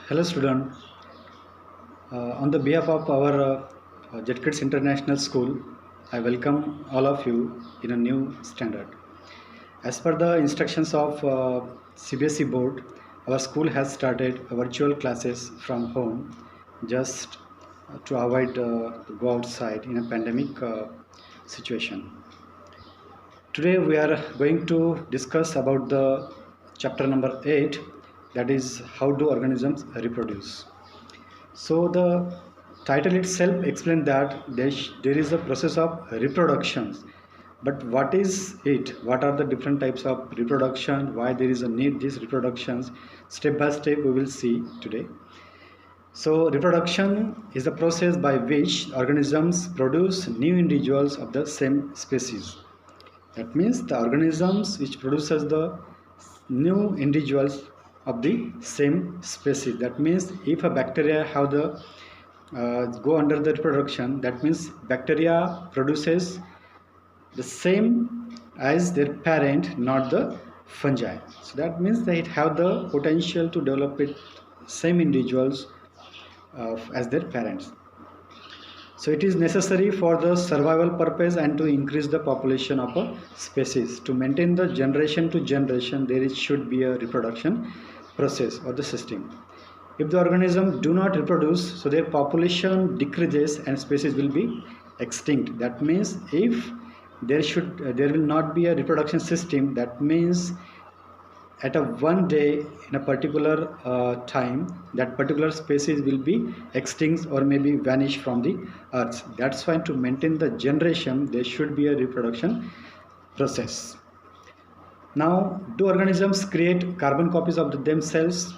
Hello, student. On the behalf of our JetKids International School, I welcome all of you in a new standard. As per the instructions of CBSE board, our school has started virtual classes from home just to avoid go outside in a pandemic situation. Today we are going to discuss about the chapter number 8, that is how do organisms reproduce. So the title itself explains that there is a process of reproduction. But what is it? What are the different types of reproduction? Why there is a need these reproductions? Step by step we will see today. So reproduction is the process by which organisms produce new individuals of the same species. That means the organisms which produces the new individuals of the same species. That means if a bacteria have the go under the reproduction, that means bacteria produces the same as their parent, not the fungi. So that means they have the potential to develop it same individuals as their parents. So it is necessary for the survival purpose and to increase the population of a species. To maintain the generation to generation, should be a reproduction process or the system. If the organism do not reproduce, so their population decreases and species will be extinct. That means if there will not be a reproduction system, that means at a one day in a particular time, that particular species will be extinct or maybe vanish from the earth. That's why to maintain the generation there should be a reproduction process. Now, do organisms create carbon copies of themselves?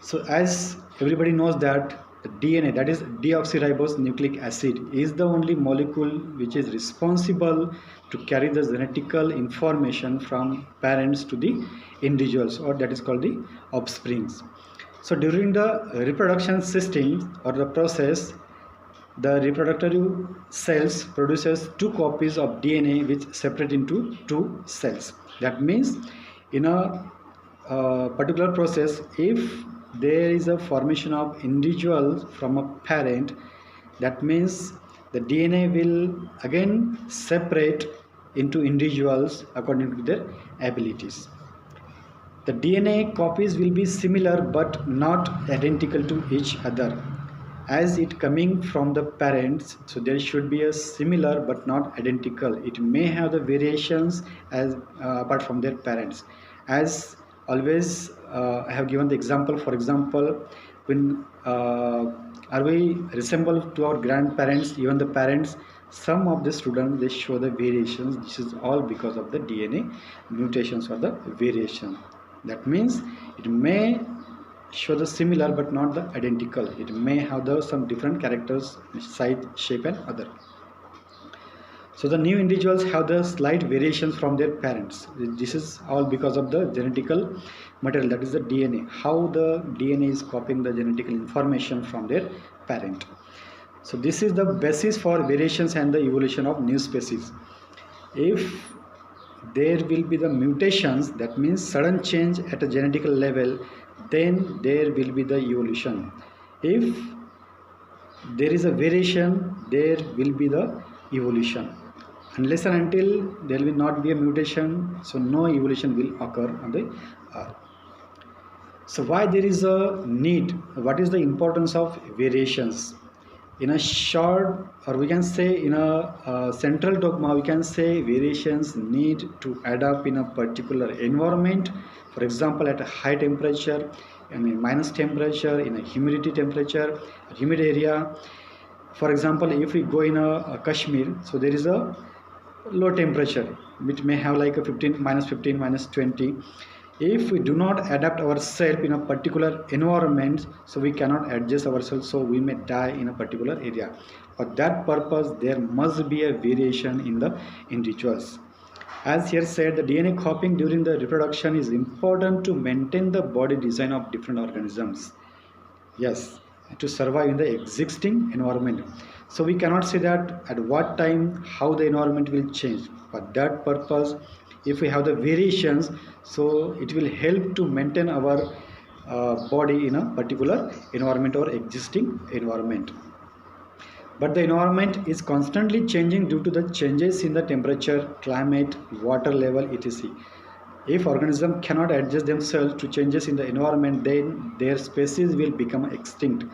So as everybody knows that DNA, that is deoxyribose nucleic acid, is the only molecule which is responsible to carry the genetical information from parents to the individuals, or that is called the offsprings. So during the reproduction system or the process, the reproductive cells produces two copies of DNA which separate into two cells. That means in a particular process, if there is a formation of individuals from a parent, that means the DNA will again separate into individuals according to their abilities. The DNA copies will be similar but not identical to each other, as it coming from the parents, so there should be a similar but not identical. It may have the variations as apart from their parents. As always I have given the example, for example, when are we resemble to our grandparents, even the parents, some of the students they show the variations. This is all because of the DNA mutations or the variation. That means it may show the similar but not the identical. It may have some different characters, size, shape and other. So the new individuals have the slight variations from their parents. This is all because of the genetical material, that is the DNA, how the DNA is copying the genetical information from their parent. So this is the basis for variations and the evolution of new species. If there will be the mutations, that means sudden change at a genetical level, then there will be the evolution. If there is a variation, there will be the evolution. Unless and until there will not be a mutation, so no evolution will occur on the earth. So why there is a need? What is the importance of variations? In a short, or we can say in a central dogma, we can say variations need to adapt in a particular environment. For example, at a high temperature, in a minus temperature, in a humidity temperature, a humid area. For example, if we go in a Kashmir, so there is a low temperature which may have like a 15, minus 20. If we do not adapt ourselves in a particular environment, so we cannot adjust ourselves, so we may die in a particular area. For that purpose, there must be a variation in the individuals. As here said, the DNA copying during the reproduction is important to maintain the body design of different organisms. Yes, to survive in the existing environment. So we cannot say that at what time how the environment will change. For that purpose, if we have the variations, so it will help to maintain our body in a particular environment or existing environment. But the environment is constantly changing due to the changes in the temperature, climate, water level, etc. If organisms cannot adjust themselves to changes in the environment, then their species will become extinct.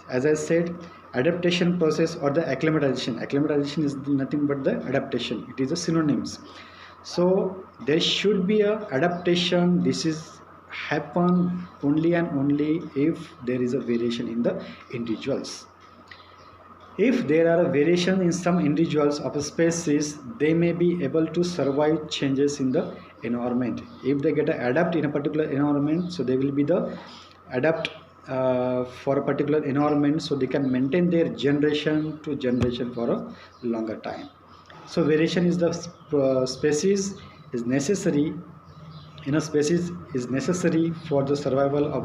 As I said, adaptation process or the acclimatization. Acclimatization is nothing but the adaptation. It is a synonyms. So there should be a adaptation. This is happen only and only if there is a variation in the individuals. If there are a variation in some individuals of a species, they may be able to survive changes in the environment. If they get adapt in a particular environment, so they will be the adapt for a particular environment, so they can maintain their generation to generation for a longer time. So variation is the species is necessary in a species is necessary for the survival of